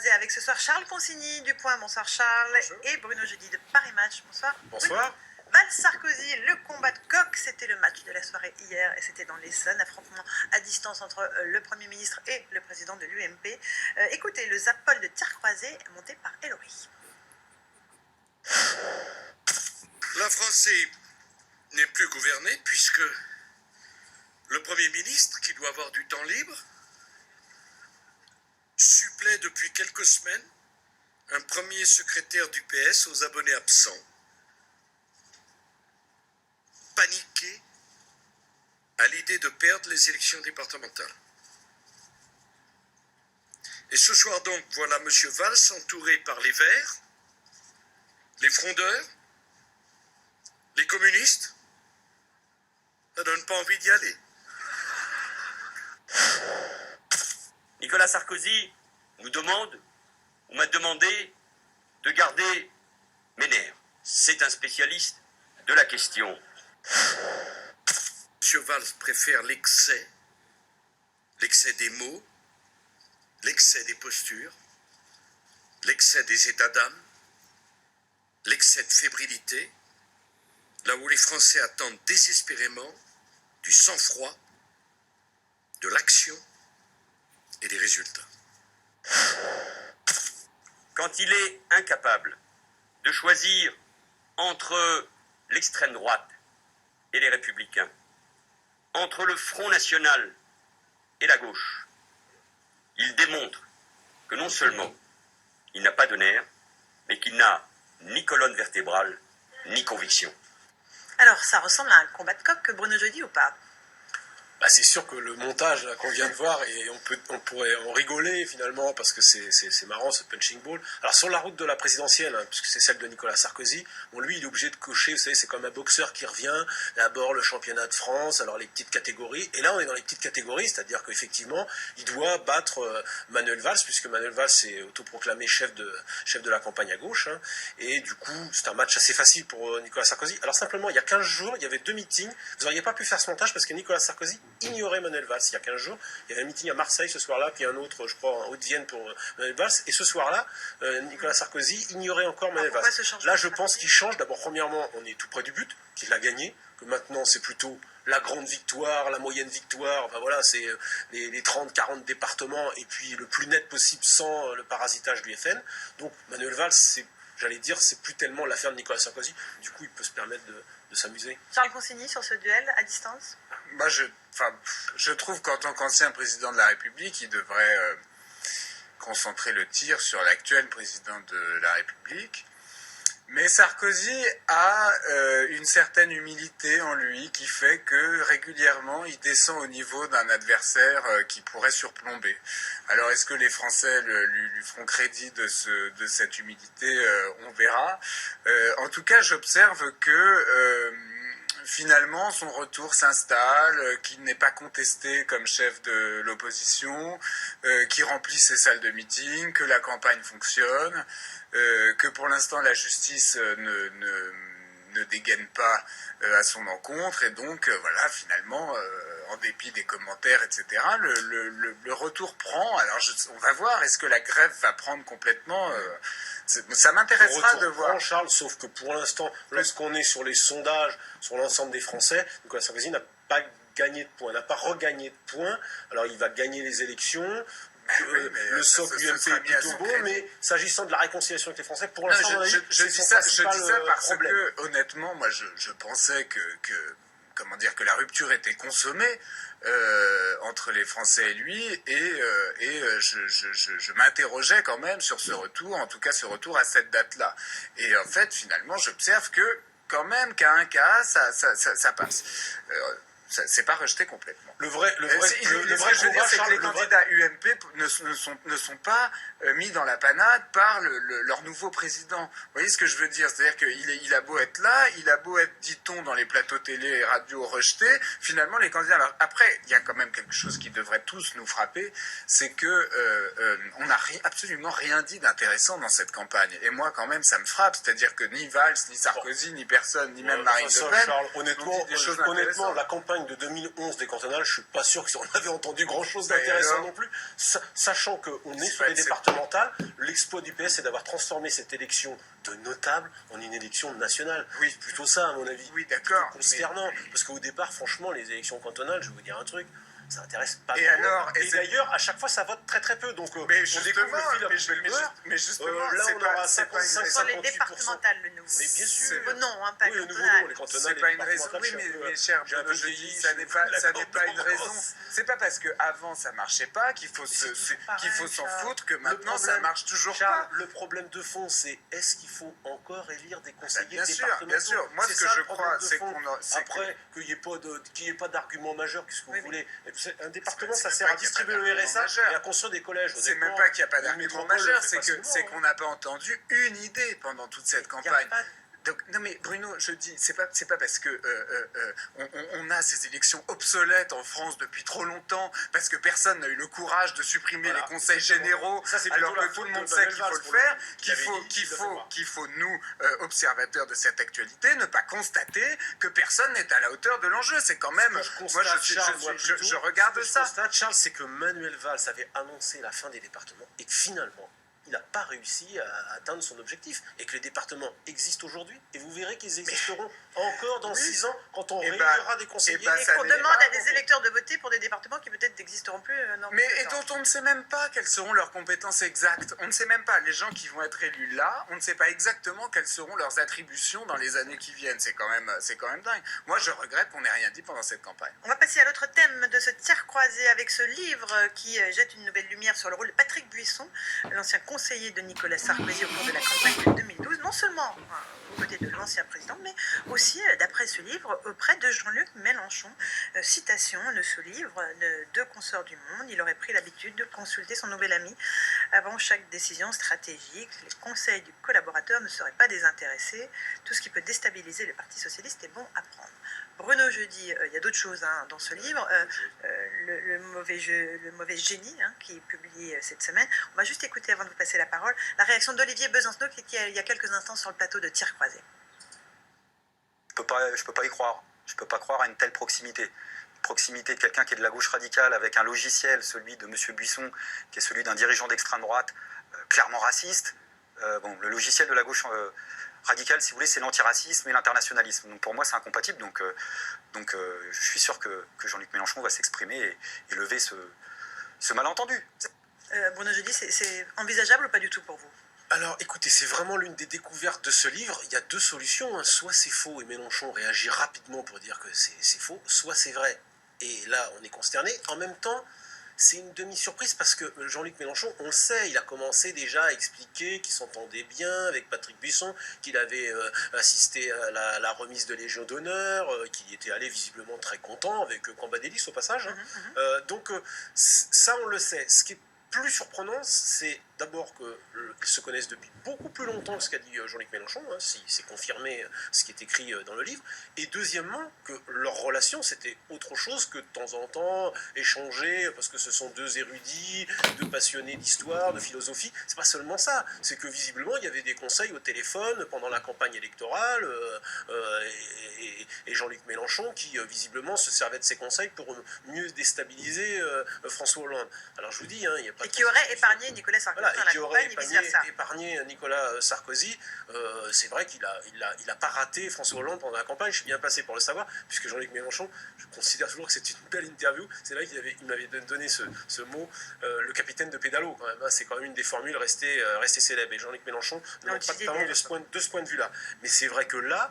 et avec ce soir Charles Consigny du Point. Bonsoir Charles. Bonjour. Et Bruno Jeudi de Paris Match. Bonsoir. Bonsoir. Valls-Sarkozy, le combat de coq, c'était le match de la soirée hier et c'était dans l'Essonne, affrontement à distance entre le Premier ministre et le président de l'UMP. Écoutez, le Zapol de tir croisé monté par Elory. La France n'est plus gouvernée puisque le Premier ministre, qui doit avoir du temps libre, supplée depuis quelques semaines un premier secrétaire du PS aux abonnés absents, paniqué à l'idée de perdre les élections départementales. Et ce soir donc, voilà M. Valls entouré par les Verts, les frondeurs, les communistes. Ça donne pas envie d'y aller. Nicolas Sarkozy m'a demandé de garder mes nerfs. C'est un spécialiste de la question. M. Valls préfère l'excès des mots, l'excès des postures, l'excès des états d'âme, l'excès de fébrilité, là où les Français attendent désespérément du sang-froid, de l'action et des résultats. Quand il est incapable de choisir entre l'extrême droite et les Républicains, entre le Front National et la gauche, il démontre que non seulement il n'a pas de nerfs, mais qu'il n'a ni colonne vertébrale, ni conviction. Alors, ça ressemble à un combat de coq que Bruno Jeudi ou pas? C'est sûr que le montage qu'on vient de voir, et on pourrait en rigoler finalement parce que c'est marrant ce punching ball. Alors sur la route de la présidentielle, puisque c'est celle de Nicolas Sarkozy, lui il est obligé de cocher, vous savez, c'est comme un boxeur qui revient, d'abord le championnat de France, alors les petites catégories, et là on est dans les petites catégories, c'est-à-dire qu'effectivement il doit battre Manuel Valls, puisque Manuel Valls est autoproclamé chef de la campagne à gauche, et du coup c'est un match assez facile pour Nicolas Sarkozy. Alors simplement il y a 15 jours, il y avait 2 meetings, vous n'auriez pas pu faire ce montage parce que Nicolas Sarkozy ignorait Manuel Valls. Il y a 15 jours, il y avait un meeting à Marseille ce soir-là, puis un autre, je crois, en Haute-Vienne pour Manuel Valls. Et ce soir-là, Nicolas Sarkozy ignorait encore Manuel Valls. Là, je pense qu'il change. D'abord, premièrement, on est tout près du but, qu'il a gagné, que maintenant, c'est plutôt la grande victoire, la moyenne victoire, enfin voilà, c'est les 30-40 départements, et puis le plus net possible sans le parasitage du FN. Donc, Manuel Valls, j'allais dire, c'est plus tellement l'affaire de Nicolas Sarkozy. Du coup, il peut se permettre de s'amuser. Charles Consigny sur ce duel à distance? Je trouve qu'en tant qu'ancien président de la République, il devrait concentrer le tir sur l'actuel président de la République. Mais Sarkozy a une certaine humilité en lui qui fait que régulièrement il descend au niveau d'un adversaire qui pourrait surplomber. Alors est-ce que les Français lui feront crédit de cette humilité? On verra. En tout cas, j'observe que finalement, son retour s'installe, qu'il n'est pas contesté comme chef de l'opposition, qu'il remplit ses salles de meeting, que la campagne fonctionne, que pour l'instant la justice ne dégaine pas à son encontre, et donc voilà, finalement, en dépit des commentaires, etc., le retour prend. Alors on va voir, est-ce que la grève va prendre complètement ça m'intéressera de voir. Charles, sauf que pour l'instant, lorsqu'on est sur les sondages, sur l'ensemble des Français, Nicolas Sarkozy n'a pas gagné de points, n'a pas regagné de points. Alors il va gagner les élections. Le socle UMP est plutôt beau, mais s'agissant de la réconciliation avec les Français, pour l'instant, je dis ça parce que, honnêtement, moi, je pensais que la rupture était consommée entre les Français et lui, et je m'interrogeais quand même sur ce retour, en tout cas ce retour à cette date-là. Et en fait, finalement, j'observe que quand même, qu'à un cas, ça passe. C'est pas rejeté complètement. Le vrai ce que je veux dire, c'est que les candidats UMP ne sont pas mis dans la panade par leur nouveau président. Vous voyez ce que je veux dire? C'est-à-dire qu'il a beau être là, il a beau être, dit-on, dans les plateaux télé et radio rejeté, finalement les candidats... Alors, après, il y a quand même quelque chose qui devrait tous nous frapper, c'est que on n'a absolument rien dit d'intéressant dans cette campagne. Et moi, quand même, ça me frappe. C'est-à-dire que ni Valls, ni Sarkozy, ni personne, ni même Marine Le Pen... Charles, honnêtement, la campagne campagne de 2011 des cantonales, je suis pas sûr qu'on avait entendu grand-chose Et d'intéressant alors non plus, sachant qu'on est sur pas- les départementales, l'exploit du PS c'est d'avoir transformé cette élection de notable en une élection nationale. Oui. C'est plutôt ça, à mon avis. Oui, d'accord. C'est consternant, parce qu'au départ, franchement, les élections cantonales, je vais vous dire un truc, ça intéresse pas Et grand monde. alors, Et d'ailleurs, à chaque fois, ça vote très très peu. Donc, Mais on justement, découvre le fil à mais couper le beurre. justement, Là, c'est on pas- aura c'est pas une 55, Sur les 58%. départementales, le nouveau. Mais bien sûr. Oh non, hein, pas Oui, au nouveau cantonal. nom, les cantonales, C'est les pas une raison. départementales, Oui, je suis un peu- mais cher j'ai un peu Bruno, je vieilli, dis, je ça suis n'est pas une d'accord. raison. C'est pas parce que avant ça marchait pas qu'il faut c'est toujours pareil, qu'il faut s'en Charles. foutre que Le maintenant ça problème- marche toujours Charles, pas. le problème de fond, c'est est-ce qu'il faut encore élire des conseillers Bien sûr, départementaux? bien sûr. Moi, C'est ce que ça, je le problème crois, de c'est fond. qu'on a- c'est Après, qu'il n'y ait pas d'argument majeur, qu'est-ce que Oui, vous mais- voulez? Et puis, un département, c'est ça même sert pas à qu'il y a distribuer pas le d'argument RSA majeur. et à construire des collèges. C'est Honnêtement, même pas qu'il n'y a pas une d'argument métropole majeur, le fait c'est facilement, qu'on n'a pas entendu une idée pendant toute cette Il y a campagne. pas- Donc, non mais Bruno, je dis, c'est pas parce que on a ces élections obsolètes en France depuis trop longtemps, parce que personne n'a eu le courage de supprimer Voilà, les conseils exactement. généraux, Ça, c'est alors plutôt la que tout le faute monde de sait Daniel qu'il faut Valls, le pour le faire, coup, qui avait dit qu'il faut nous, observateurs de cette actualité, ne pas constater que personne n'est à la hauteur de l'enjeu. C'est quand même, Ce que je constate, Charles, moi, plutôt, je regarde ce que je ça. constate, Charles, c'est que Manuel Valls avait annoncé la fin des départements et que finalement, il n'a pas réussi à atteindre son objectif et que les départements existent aujourd'hui et vous verrez qu'ils existeront encore dans 6 ans quand on Eh réunira ben, des conseillers. eh ben, Et ça qu'on n'est demande pas- à des électeurs de voter pour des départements qui peut-être n'existeront plus dans Mais peu de et temps. dont on ne sait même pas quelles seront leurs compétences exactes. On ne sait même pas. Les gens qui vont être élus là, on ne sait pas exactement quelles seront leurs attributions dans les années qui viennent. C'est quand même dingue. Moi, je regrette qu'on n'ait rien dit pendant cette campagne. On va passer à l'autre thème de ce tiers croisé avec ce livre qui jette une nouvelle lumière sur le rôle de Patrick Buisson, l'ancien conseiller de Nicolas Sarkozy au cours de la campagne de 2012, non seulement aux côtés de l'ancien président, mais aussi, d'après ce livre, auprès de Jean-Luc Mélenchon. Citation de ce livre de Deux consorts du monde, il aurait pris l'habitude de consulter son nouvel ami avant chaque décision stratégique. Les conseils du collaborateur ne seraient pas désintéressés. Tout ce qui peut déstabiliser le Parti socialiste est bon à prendre. Bruno Jeudi, il y a d'autres choses dans ce livre. Le mauvais génie qui est publié cette semaine. On va juste écouter, avant de vous passer la parole, la réaction d'Olivier Besancenot qui était il y a quelques instants sur le plateau de Tir Croisé. Je peux pas y croire. Je peux pas croire à une telle proximité. Proximité de quelqu'un qui est de la gauche radicale avec un logiciel, celui de M. Buisson, qui est celui d'un dirigeant d'extrême droite, clairement raciste. Le logiciel de la gauche radicale, si vous voulez, c'est l'antiracisme et l'internationalisme. Donc pour moi, c'est incompatible. Donc je suis sûr que Jean-Luc Mélenchon va s'exprimer et lever ce malentendu. Bruno Jeudi, c'est envisageable ou pas du tout pour vous? Alors écoutez, c'est vraiment l'une des découvertes de ce livre. Il y a deux solutions, soit c'est faux et Mélenchon réagit rapidement pour dire que c'est faux, soit c'est vrai. Et là, on est consterné. En même temps, c'est une demi-surprise parce que Jean-Luc Mélenchon, on le sait, il a commencé déjà à expliquer qu'il s'entendait bien avec Patrick Buisson, qu'il avait assisté à la remise de Légion d'honneur, qu'il y était allé visiblement très content avec Cambadélis au passage. Donc ça, on le sait. Ce qui est plus surprenant, c'est d'abord qu'ils se connaissent depuis beaucoup plus longtemps que ce qu'a dit Jean-Luc Mélenchon, si c'est confirmé ce qui est écrit dans le livre, et deuxièmement, que leur relation, c'était autre chose que de temps en temps échanger, parce que ce sont deux érudits, deux passionnés d'histoire, de philosophie, c'est pas seulement ça, c'est que visiblement, il y avait des conseils au téléphone pendant la campagne électorale, et Jean-Luc Mélenchon qui visiblement se servait de ces conseils pour mieux déstabiliser François Hollande. Alors je vous dis, il n'y a pas Et qui aurait épargné Nicolas Sarkozy dans la qui aurait campagne et vice-versa. épargné Nicolas Sarkozy. C'est vrai qu'il a pas raté François Hollande pendant la campagne, je suis bien passé pour le savoir, puisque Jean-Luc Mélenchon, je considère toujours que c'est une belle interview. C'est là qu'il m'avait donné ce mot, le capitaine de pédalo quand même. C'est quand même une des formules restées célèbres. Et Jean-Luc Mélenchon ne manque pas de talent de ce point de vue-là. Mais c'est vrai que là,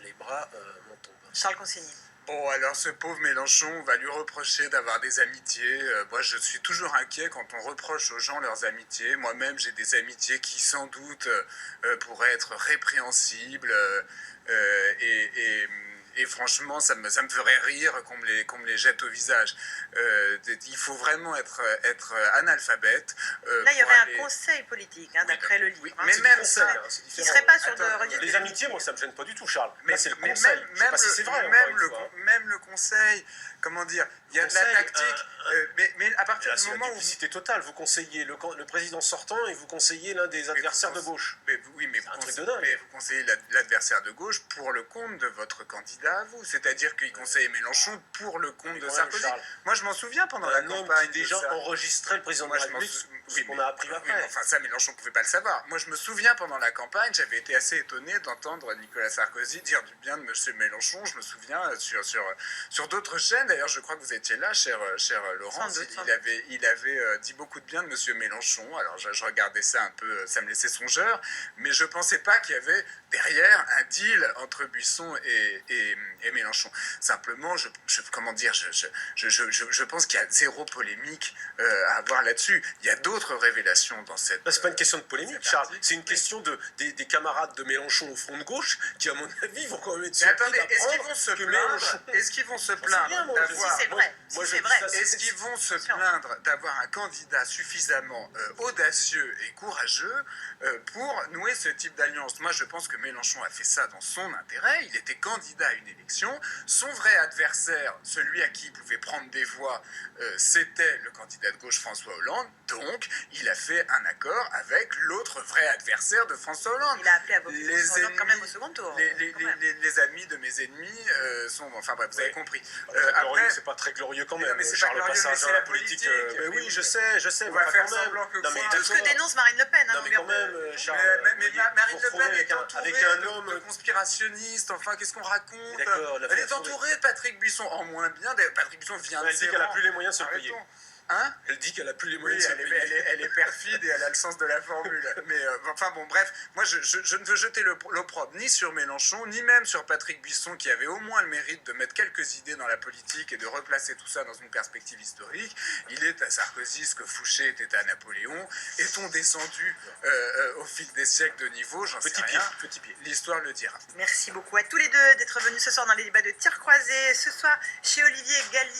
les bras m'en tombent. Charles Consigny. Bon, alors ce pauvre Mélenchon, on va lui reprocher d'avoir des amitiés. Moi, je suis toujours inquiet quand on reproche aux gens leurs amitiés. Moi-même, j'ai des amitiés qui, sans doute, pourraient être répréhensibles. Et franchement, ça me ferait rire qu'on me les jette au visage. Il faut vraiment être analphabète. Là, il y aurait un conseil politique, d'après le livre. Oui, hein. mais C'est même du conseil, ça, c'est Qui ne différent. serait pas sur Attends, le registre Les des amitiés, moi, ça me gêne pas du tout, Charles. Mais Là, c'est le mais conseil. même, Je sais pas si c'est vrai, encore une fois. même le conseil, comment dire, il y a de la Conseil, tactique. Mais à partir Là, du c'est la moment où... duplicité totale. Vous conseillez le président sortant et vous conseillez l'un des adversaires de gauche. Oui, mais un truc de dingue. vous conseillez l'adversaire de gauche pour le compte de votre candidat candidat à vous. C'est-à-dire qu'il conseillait Mélenchon pour le compte de quand même, Sarkozy. Charles. Moi, je m'en souviens pendant la Un homme campagne. qui déjà de ça. enregistrait le président de Moi, la je m'en République, sou- ce oui, qu'on mais- a appris oui, après. mais enfin, ça, Mélenchon ne pouvait pas le savoir. Moi, je me souviens pendant la campagne, j'avais été assez étonné d'entendre Nicolas Sarkozy dire du bien de M. Mélenchon. Je me souviens sur d'autres chaînes. D'ailleurs, je crois que vous étiez là, cher Laurence. Sans doute, sans Il avait dit beaucoup de bien de M. Mélenchon. Alors, je regardais ça un peu, ça me laissait songeur. Mais je ne pensais pas qu'il y avait derrière un deal entre Buisson et Mélenchon. Simplement, comment dire, je pense qu'il y a zéro polémique à avoir là-dessus. Il y a d'autres révélations dans cette... Là, c'est pas une question de polémique, cet Charles. article. C'est une question des camarades de Mélenchon au front de gauche qui, à mon avis, vont quand même être Mais surpris attendez, est-ce qu'ils d'apprendre vont se que plaindre Mélenchon... Est-ce qu'ils vont se J'en sais plaindre rien, moi, d'avoir... Si c'est vrai, Moi, si je c'est dis vrai. ça, Est-ce qu'ils vont se Sûr. plaindre d'avoir un candidat suffisamment audacieux et courageux pour nouer ce type d'alliance? Moi, je pense que Mélenchon a fait ça dans son intérêt. Il était candidat à une élection. Son vrai adversaire, celui à qui il pouvait prendre des voix, c'était le candidat de gauche François Hollande. Donc, il a fait un accord avec l'autre vrai adversaire de François Hollande. Il a appelé à voter Les François Hollande quand même ennemis- au second tour. quand même. les amis de mes ennemis sont... Enfin bref, vous avez compris. Glorieux, c'est pas très glorieux quand Mais même. non, mais c'est Charles, pas glorieux, passage mais c'est à la la politique. politique. Mais Mais oui, oui, je sais. on mais va enfin, faire quand même. semblant que Non, mais quoi. Tout ce que dénonce Marine Le Pen. Non, mais quand même, Charles. Mais voyez, Marine vous Le retrouvez Pen est entourée avec un de homme. conspirationnistes. Enfin, qu'est-ce qu'on raconte? D'accord, Elle est entourée de Patrick Buisson. En moins bien, Patrick Buisson vient de Elle dit qu'elle a plus les moyens de se le payer. Arrêtons. Hein? Elle dit qu'elle a plus les Oui, moyens de se le payer. elle est perfide et elle a le sens de la formule. Mais enfin bon, bref, moi je ne veux jeter l'opprobre ni sur Mélenchon, ni même sur Patrick Buisson, qui avait au moins le mérite de mettre quelques idées dans la politique et de replacer tout ça dans une perspective historique. Il est à Sarkozy ce que Fouché était à Napoléon. Est-on descendu au fil des siècles de niveau? J'en sais rien. Petit pied. L'histoire le dira. Merci beaucoup à tous les deux d'être venus ce soir dans les débats de tir croisé. Ce soir, chez Olivier Gallis.